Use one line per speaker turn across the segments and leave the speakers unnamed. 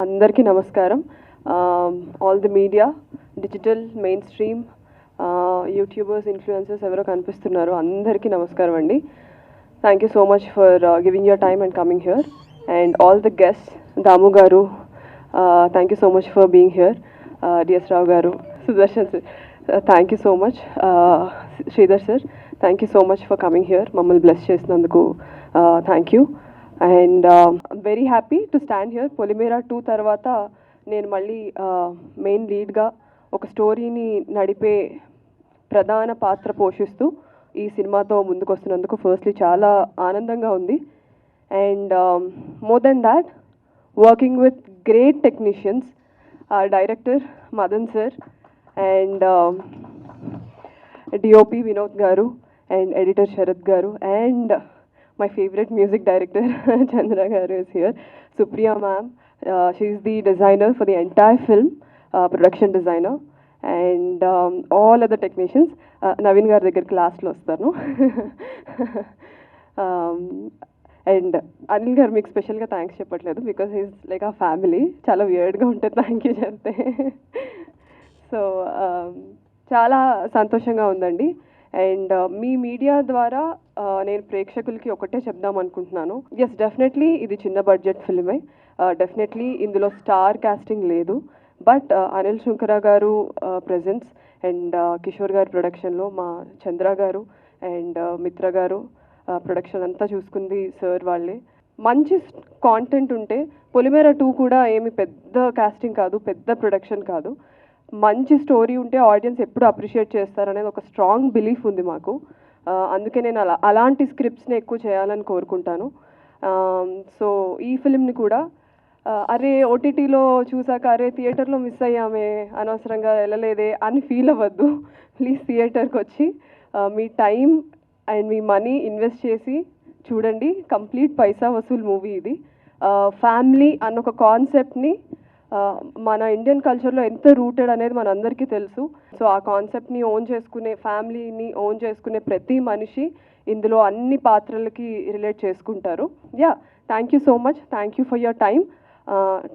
అందరికీ నమస్కారం. All the media, digital, mainstream, YouTubers, influencers ఎవరో కనిపిస్తున్నారు, అందరికీ నమస్కారం అండి. Thank you so much for giving your time and coming here. And all the guests, Damu గారు, thank you so much for being here. DS Rao గారు, Sudarshan sir, thank you so much. Sridhar sir, thank you so much for coming here. మమ్మల్ని bless చేసినందుకు thank you. And very happy to stand here. Polimera 2 తర్వాత నేను మళ్ళీ main లీడ్గా ఒక స్టోరీని నడిపే ప్రధాన పాత్ర పోషిస్తూ ఈ సినిమాతో ముందుకు వస్తున్నందుకు ఫస్ట్లీ చాలా ఆనందంగా ఉంది. And more than that, working with great technicians, director Madan sir and DOP Vinod గారు అండ్ ఎడిటర్ శరత్ గారు and my favorite music director Chandra garu is here. Supriya ma'am, she is the designer for the entire film, production designer, and all other technicians. Naveen garu దగ్గర class లో వస్తాను. And Anil గారు మీకు స్పెషల్గా thanks చెప్పట్లేదు because he's like ఆ family. చాలా వియర్డ్గా ఉంటుంది థ్యాంక్ యూ చెప్తే. సో చాలా సంతోషంగా ఉందండి. అండ్ మీ మీడియా ద్వారా నేను ప్రేక్షకులకి ఒకటే చెప్దాం అనుకుంటున్నాను. ఎస్, డెఫినెట్లీ ఇది చిన్న బడ్జెట్ ఫిల్మే, డెఫినెట్లీ ఇందులో స్టార్ కాస్టింగ్ లేదు. బట్ అనిల్ శుంకర గారు ప్రెజెన్స్ అండ్ కిషోర్ గారి ప్రొడక్షన్లో మా చంద్ర గారు అండ్ మిత్ర గారు ప్రొడక్షన్ అంతా చూసుకుంది సార్ వాళ్ళే. మంచి కాంటెంట్ ఉంటే, పొలిమేరా 2 కూడా ఏమి పెద్ద కాస్టింగ్ కాదు, పెద్ద ప్రొడక్షన్ కాదు, మంచి స్టోరీ ఉంటే ఆడియన్స్ ఎప్పుడు అప్రిషియేట్ చేస్తారనేది ఒక స్ట్రాంగ్ బిలీఫ్ ఉంది మాకు. అందుకే నేను అలాంటి స్క్రిప్ట్స్ని ఎక్కువ చేయాలని కోరుకుంటాను. సో ఈ ఫిల్మ్ని కూడా అరే ఓటీటీలో చూసాక అరే థియేటర్లో మిస్ అయ్యామే, అనవసరంగా వెళ్ళలేదే అని ఫీల్ అవ్వద్దు. ప్లీజ్ థియేటర్కి వచ్చి మీ టైం అండ్ మీ మనీ ఇన్వెస్ట్ చేసి చూడండి. కంప్లీట్ పైసా వసూల్ మూవీ ఇది. ఫ్యామిలీ అన్న ఒక కాన్సెప్ట్ని మన ఇండియన్ కల్చర్లో ఎంత రూటెడ్ అనేది మనందరికీ తెలుసు. సో ఆ కాన్సెప్ట్ని ఓన్ చేసుకునే, ఫ్యామిలీని ఓన్ చేసుకునే ప్రతి మనిషి ఇందులో అన్ని పాత్రలకి రిలేట్ చేసుకుంటారు. Yeah, thank you so much. Thank you for your time.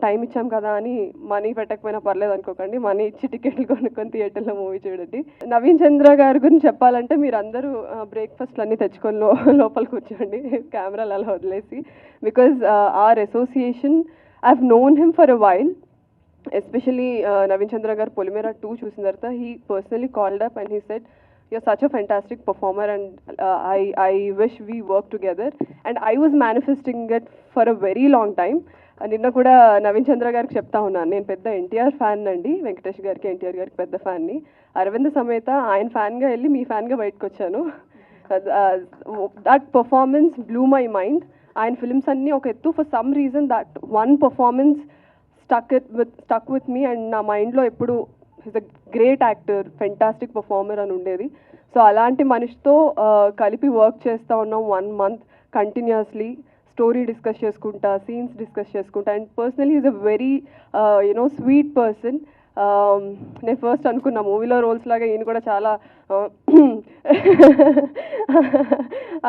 Time ఇచ్చాం కదా అని మనీ పెట్టకపోయినా పర్లేదు అనుకోకండి, మనీ ఇచ్చి టికెట్లు కొనుక్కొని థియేటర్లో మూవీ చూడండి. నవీన్ చంద్ర గారి గురించి చెప్పాలంటే మీరు అందరూ బ్రేక్ఫాస్ట్లు అన్నీ తెచ్చుకొని లోపల కూర్చోండి, కెమెరాలు అలా వదిలేసి. Because our association, I have known him for a while. Especially Naveen Chandra gar Polimera 2 చూసిన తర్వాత he personally called up and he said, you're such a fantastic performer and I wish we work together. And I was manifesting it for a very long time. నిన్న కూడా నవీన్ చంద్ర గారికి చెప్తా ఉన్నాను, నేను పెద్ద NTR fan అండి, వెంకటేష్ గారికి ఎన్టీఆర్ గారికి పెద్ద ఫ్యాన్ని. అరవింద్ సమేత ఆయన ఫ్యాన్గా వెళ్ళి మీ ఫ్యాన్గా బయటకు వచ్చాను. That performance blue my mind. ఆయన ఫిల్మ్స్ అన్నీ ఒక ఎత్తు, for some reason that one performance stuck with me and నా మైండ్లో ఎప్పుడు is a great actor, fantastic performer అని ఉండేది. సో అలాంటి మనిషితో కలిపి వర్క్ చేస్తూ ఉన్నాం 1 month కంటిన్యూస్లీ. స్టోరీ డిస్కస్ చేసుకుంటా, సీన్స్ డిస్కస్ చేసుకుంటా. And personally is a very sweet person. నేను ఫస్ట్ అనుకున్నా మూవీలో రోల్స్ లాగా ఈయన కూడా చాలా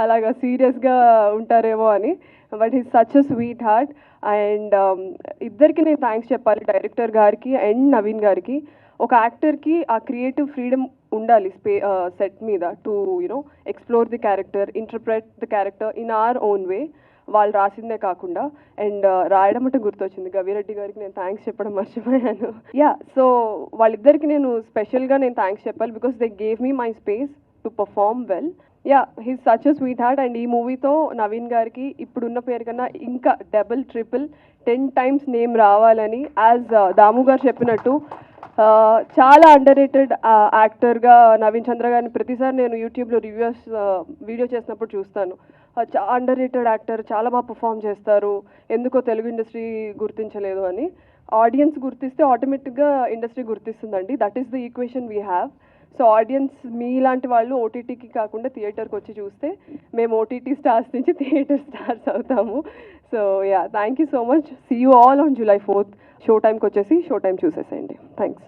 అలాగా సీరియస్గా ఉంటారేమో అని. But he's such a sweet heart. And ఇద్దరికి నేను థ్యాంక్స్ చెప్పాలి, డైరెక్టర్ గారికి అండ్ నవీన్ గారికి. ఒక యాక్టర్కి ఆ క్రియేటివ్ ఫ్రీడమ్ ఉండాలి సెట్ మీద to explore the character, interpret the character in our own way, వాళ్ళు రాసిందే కాకుండా. అండ్ రాయడం అంటే గుర్తొచ్చింది, గవిరెడ్డి గారికి నేను థ్యాంక్స్ చెప్పడం మర్చిపోయాను. యా, సో వాళ్ళిద్దరికి నేను స్పెషల్గా నేను థ్యాంక్స్ చెప్పాలి because they gave me my space to perform well. Yeah, he's such a sweet heart. And ఈ మూవీతో నవీన్ గారికి ఇప్పుడున్న పేరు కన్నా ఇంకా డబుల్, ట్రిపుల్, 10 times నేమ్ రావాలని, యాజ్ దాము గారు చెప్పినట్టు చాలా అండర్ రేటెడ్ యాక్టర్గా నవీన్ చంద్ర గారిని ప్రతిసారి నేను యూట్యూబ్లో వీడియో చేసినప్పుడు చూస్తాను. చాలా అండర్ రేటెడ్ యాక్టర్, చాలా బాగా పర్ఫామ్ చేస్తారు, ఎందుకో తెలుగు ఇండస్ట్రీ గుర్తించలేదు అని. ఆడియన్స్ గుర్తిస్తే ఆటోమేటిక్గా ఇండస్ట్రీ గుర్తిస్తుందండి. That is the equation we have. So audience మీలాంటి వాళ్ళు ఓటీటీకి కాకుండా థియేటర్కి వచ్చి చూస్తే మేము ఓటీటీ స్టార్స్ నుంచి థియేటర్ స్టార్స్ అవుతాము. So yeah, thank you so much. See you all on July 4th. Show టైంకి వచ్చేసి షో టైం చూసేసేయండి. థ్యాంక్స్.